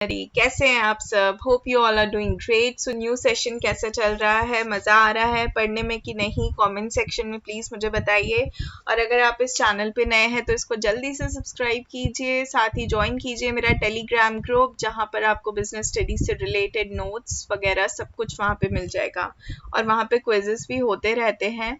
अरे कैसे हैं आप सब? Hope you all are doing great. So new session कैसा चल रहा है? मज़ा आ रहा है पढ़ने में कि नहीं? कमेंट सेक्शन में प्लीज़ मुझे बताइए। और अगर आप इस चैनल पे नए हैं तो इसको जल्दी से सब्सक्राइब कीजिए, साथ ही ज्वाइन कीजिए मेरा टेलीग्राम ग्रुप, जहाँ पर आपको बिजनेस स्टडीज से रिलेटेड नोट्स वगैरह सब कुछ वहाँ पे मिल जाएगा। और वहाँ पे क्विजेस भी होते रहते हैं,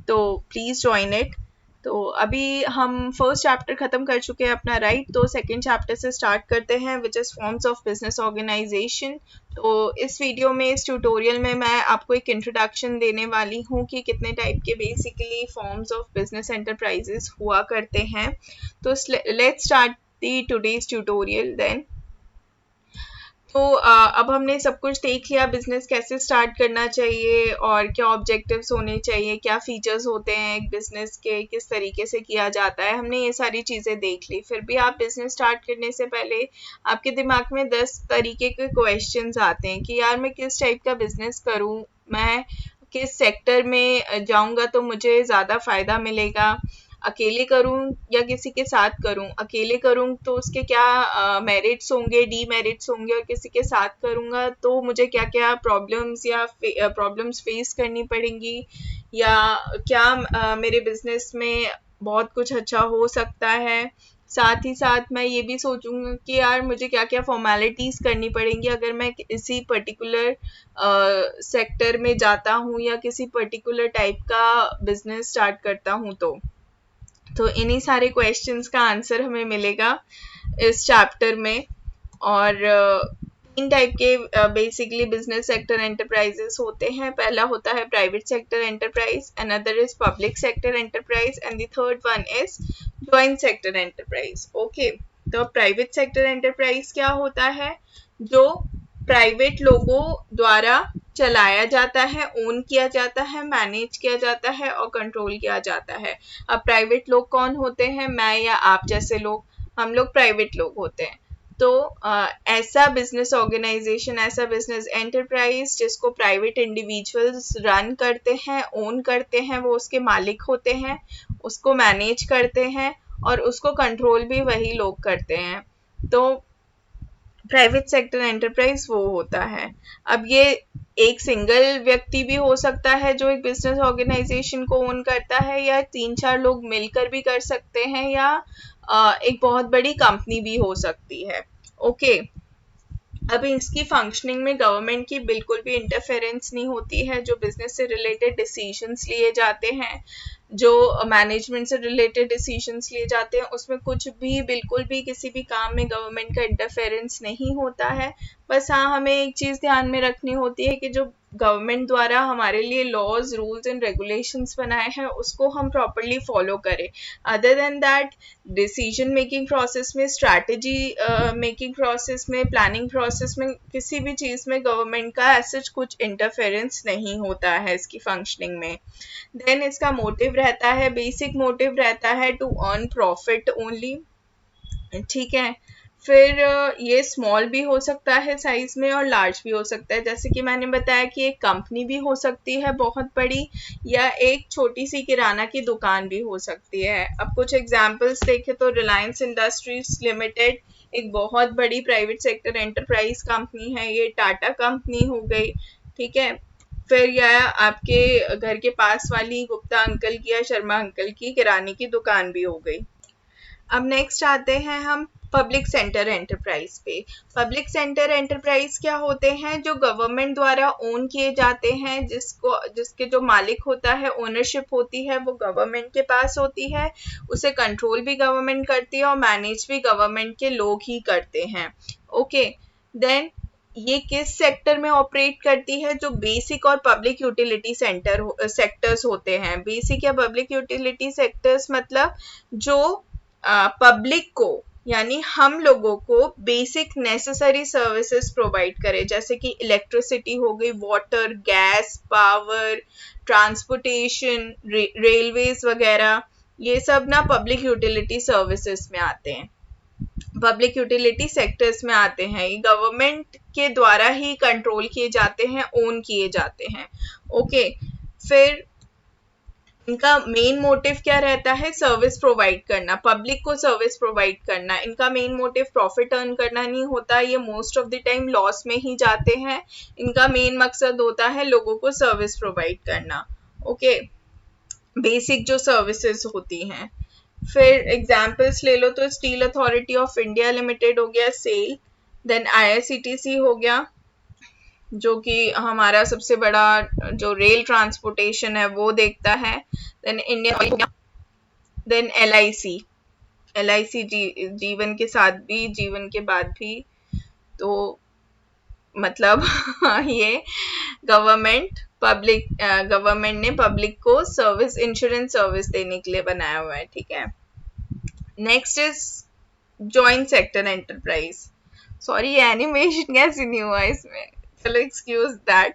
तो प्लीज़ ज्वाइन इट। तो अभी हम फर्स्ट चैप्टर खत्म कर चुके हैं अपना, राइट? तो सेकंड चैप्टर से स्टार्ट करते हैं, which is forms of business organisation. तो इस वीडियो में, इस ट्यूटोरियल में मैं आपको एक इंट्रोडक्शन देने वाली हूँ कि कितने टाइप के basically forms of business enterprises हुआ करते हैं। तो let's start the today's tutorial then. तो अब हमने सब कुछ देख लिया, बिजनेस कैसे स्टार्ट करना चाहिए और क्या ऑब्जेक्टिव्स होने चाहिए, क्या फीचर्स होते हैं एक बिजनेस के, किस तरीके से किया जाता है, हमने ये सारी चीज़ें देख ली। फिर भी आप बिजनेस स्टार्ट करने से पहले आपके दिमाग में 10 तरीके के क्वेश्चंस आते हैं कि यार मैं किस टाइप का बिजनेस करूं, मैं किस सेक्टर में जाऊंगा तो मुझे ज़्यादा फ़ायदा मिलेगा, अकेले करूं या किसी के साथ करूं, अकेले करूं तो उसके क्या मेरिट्स होंगे, डीमेरिट्स होंगे, और किसी के साथ करूंगा तो मुझे क्या क्या प्रॉब्लम्स या प्रॉब्लम्स फेस करनी पड़ेंगी, या क्या मेरे बिजनेस में बहुत कुछ अच्छा हो सकता है। साथ ही साथ मैं ये भी सोचूंगी कि यार मुझे क्या क्या फॉर्मेलिटीज़ करनी पड़ेंगी अगर मैं किसी पर्टिकुलर सेक्टर में जाता हूँ या किसी पर्टिकुलर टाइप का बिजनेस स्टार्ट करता हूँ। तो इन्हीं सारे क्वेश्चंस का आंसर हमें मिलेगा इस चैप्टर में। और तीन टाइप के बेसिकली बिजनेस सेक्टर एंटरप्राइजेस होते हैं। पहला होता है private sector enterprise, another is public sector enterprise, and the third one is joint sector enterprise. Okay, तो प्राइवेट सेक्टर एंटरप्राइज क्या होता है? जो प्राइवेट लोगों द्वारा चलाया जाता है, ओन किया जाता है, मैनेज किया जाता है और कंट्रोल किया जाता है। अब प्राइवेट लोग कौन होते हैं? मैं या आप जैसे लोग, हम लोग प्राइवेट लोग होते हैं। तो ऐसा बिजनेस ऑर्गेनाइजेशन, ऐसा बिजनेस एंटरप्राइज जिसको प्राइवेट इंडिविजुअल्स रन करते हैं, ओन करते हैं, वो उसके मालिक होते हैं, उसको मैनेज करते हैं और उसको कंट्रोल भी वही लोग करते हैं। तो प्राइवेट सेक्टर एंटरप्राइज वो होता है। अब ये एक सिंगल व्यक्ति भी हो सकता है जो एक बिजनेस ऑर्गेनाइजेशन को ओन करता है, या 3-4 लोग मिलकर भी कर सकते हैं, या एक बहुत बड़ी कंपनी भी हो सकती है। ओके, अब इसकी फंक्शनिंग में गवर्नमेंट की बिल्कुल भी इंटरफेरेंस नहीं होती है। जो बिजनेस से रिलेटेड डिसीजंस लिए जाते हैं, जो मैनेजमेंट से रिलेटेड डिसीजंस लिए जाते हैं, उसमें कुछ भी, बिल्कुल भी किसी भी काम में गवर्नमेंट का इंटरफेरेंस नहीं होता है। बस हाँ, हमें एक चीज़ ध्यान में रखनी होती है कि जो गवर्नमेंट द्वारा हमारे लिए लॉज, रूल्स एंड रेगुलेशंस बनाए हैं उसको हम प्रॉपरली फॉलो करें। Other than that, decision making process में, स्ट्रैटेजी मेकिंग प्रोसेस में, प्लानिंग प्रोसेस में, किसी भी चीज़ में गवर्नमेंट का ऐसा कुछ इंटरफेरेंस नहीं होता है इसकी फंक्शनिंग में। देन इसका मोटिव रहता है, बेसिक मोटिव रहता है टू अर्न प्रॉफिट ओनली। ठीक है, फिर ये स्मॉल भी हो सकता है साइज में और लार्ज भी हो सकता है। जैसे कि मैंने बताया कि एक कंपनी भी हो सकती है बहुत बड़ी, या एक छोटी सी किराना की दुकान भी हो सकती है। अब कुछ एग्जांपल्स देखें तो रिलायंस इंडस्ट्रीज लिमिटेड एक बहुत बड़ी प्राइवेट सेक्टर एंटरप्राइज कंपनी है, ये टाटा कंपनी हो गई। ठीक है, फिर यह आपके घर के पास वाली गुप्ता अंकल की या शर्मा अंकल की किराने की दुकान भी हो गई। अब नेक्स्ट आते हैं हम पब्लिक सेंटर एंटरप्राइज पे। पब्लिक सेंटर एंटरप्राइज क्या होते हैं? जो गवर्नमेंट द्वारा ओन किए जाते हैं, जिसके जो मालिक होता है, ओनरशिप होती है वो गवर्नमेंट के पास होती है, उसे कंट्रोल भी गवर्नमेंट करती है और मैनेज भी गवर्नमेंट के लोग ही करते हैं। ओके, देन ये किस सेक्टर में ऑपरेट करती है? जो बेसिक और पब्लिक यूटिलिटी सेक्टर्स होते हैं। बेसिक या पब्लिक यूटिलिटी सेक्टर्स मतलब जो पब्लिक को, यानी हम लोगों को बेसिक नेसेसरी सर्विसेज प्रोवाइड करे, जैसे कि इलेक्ट्रिसिटी हो गई, water, gas, power, transportation, railways वगैरह, ये सब ना पब्लिक यूटिलिटी सर्विसेज में आते हैं, पब्लिक यूटिलिटी सेक्टर्स में आते हैं। ये गवर्नमेंट के द्वारा ही कंट्रोल किए जाते हैं, ओन किए जाते हैं। ओके, फिर इनका मेन मोटिव क्या रहता है? सर्विस प्रोवाइड करना, पब्लिक को सर्विस प्रोवाइड करना। इनका मेन मोटिव प्रॉफिट अर्न करना नहीं होता, ये most of the time loss में ही जाते हैं। इनका मेन मकसद होता है लोगों को सर्विस प्रोवाइड करना। ओके, बेसिक जो सर्विसेज होती हैं। फिर एग्जाम्पल्स ले लो तो steel authority of India limited हो गया, सेल। देन IRCTC हो गया, जो कि हमारा सबसे बड़ा जो रेल ट्रांसपोर्टेशन है वो देखता है। देन इंडियन ऑयल हो गया। देन LIC जीवन के साथ भी, जीवन के बाद भी। तो मतलब ये गवर्नमेंट ने पब्लिक को सर्विस, इंश्योरेंस सर्विस देने के लिए बनाया हुआ है, ठीक है। Next is joint sector enterprise. Sorry, ये एनिमेशन कैसे नहीं हुआ इसमें, चलो एक्सक्यूज दैट।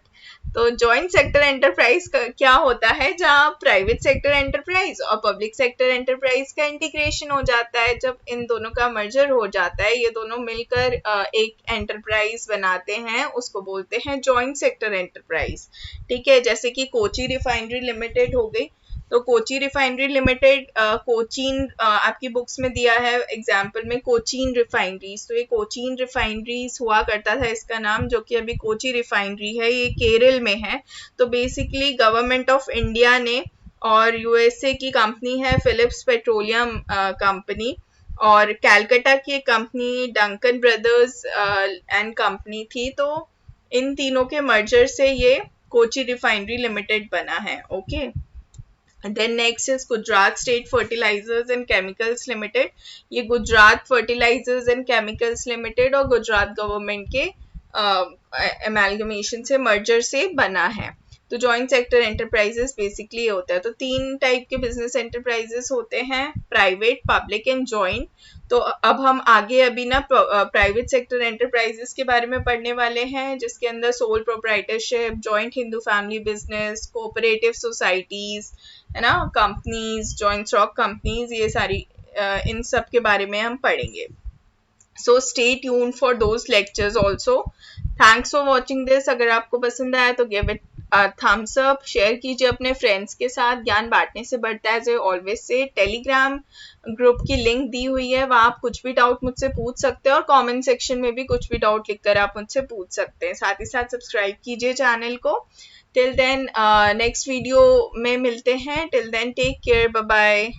तो जॉइंट सेक्टर एंटरप्राइज क्या होता है? जहाँ प्राइवेट सेक्टर एंटरप्राइज और पब्लिक सेक्टर एंटरप्राइज का इंटीग्रेशन हो जाता है। जब इन दोनों का मर्जर हो जाता है, ये दोनों मिलकर एक एंटरप्राइज बनाते हैं, उसको बोलते हैं जॉइंट सेक्टर एंटरप्राइज, ठीक है। जैसे कि कोची रिफाइनरी लिमिटेड हो गई। तो कोची रिफाइनरी लिमिटेड, कोचीन आपकी बुक्स में दिया है एग्जाम्पल में कोचीन रिफाइनरीज। तो ये कोचीन रिफाइनरीज हुआ करता था इसका नाम, जो कि अभी कोची रिफाइनरी है, ये केरल में है। तो बेसिकली गवर्नमेंट ऑफ इंडिया ने, और USA की कंपनी है फिलिप्स पेट्रोलियम कंपनी, और कैलकाटा की एक company Duncan brothers and company थी। तो इन तीनों के मर्जर से ये कोची रिफाइनरी लिमिटेड बना है। Okay, then next is Gujarat state fertilizers and chemicals limited. ये Gujarat fertilizers and chemicals limited और गुजरात गवर्नमेंट के एमालगमेशन से, मर्जर से बना है। तो जॉइंट सेक्टर एंटरप्राइजेस बेसिकली ये होता है। तो 3 टाइप के बिजनेस एंटरप्राइजेस होते हैं, प्राइवेट, पब्लिक एंड जॉइंट। तो अब हम आगे अभी ना प्राइवेट सेक्टर एंटरप्राइजेस के बारे में पढ़ने वाले हैं, जिसके अंदर sole proprietorship, joint Hindu family business, cooperative societies, है ना, कंपनीज, जॉइंट स्टॉक कंपनीज, ये सारी इन सब के बारे में हम पढ़ेंगे। So stay tuned for those lectures also. Thanks for watching this. अगर आपको पसंद आया तो give it thumbs up, share कीजिए अपने फ्रेंड्स के साथ। ज्ञान बांटने से बढ़ता है, जो ऑलवेज से। टेलीग्राम ग्रुप की लिंक दी हुई है, वहाँ आप कुछ भी डाउट मुझसे पूछ सकते हैं, और कमेंट सेक्शन में भी कुछ भी डाउट लिखकर आप मुझसे पूछ सकते हैं। साथ ही साथ सब्सक्राइब कीजिए चैनल को। टिल देन नेक्स्ट वीडियो में मिलते हैं। Till then take care, bye bye.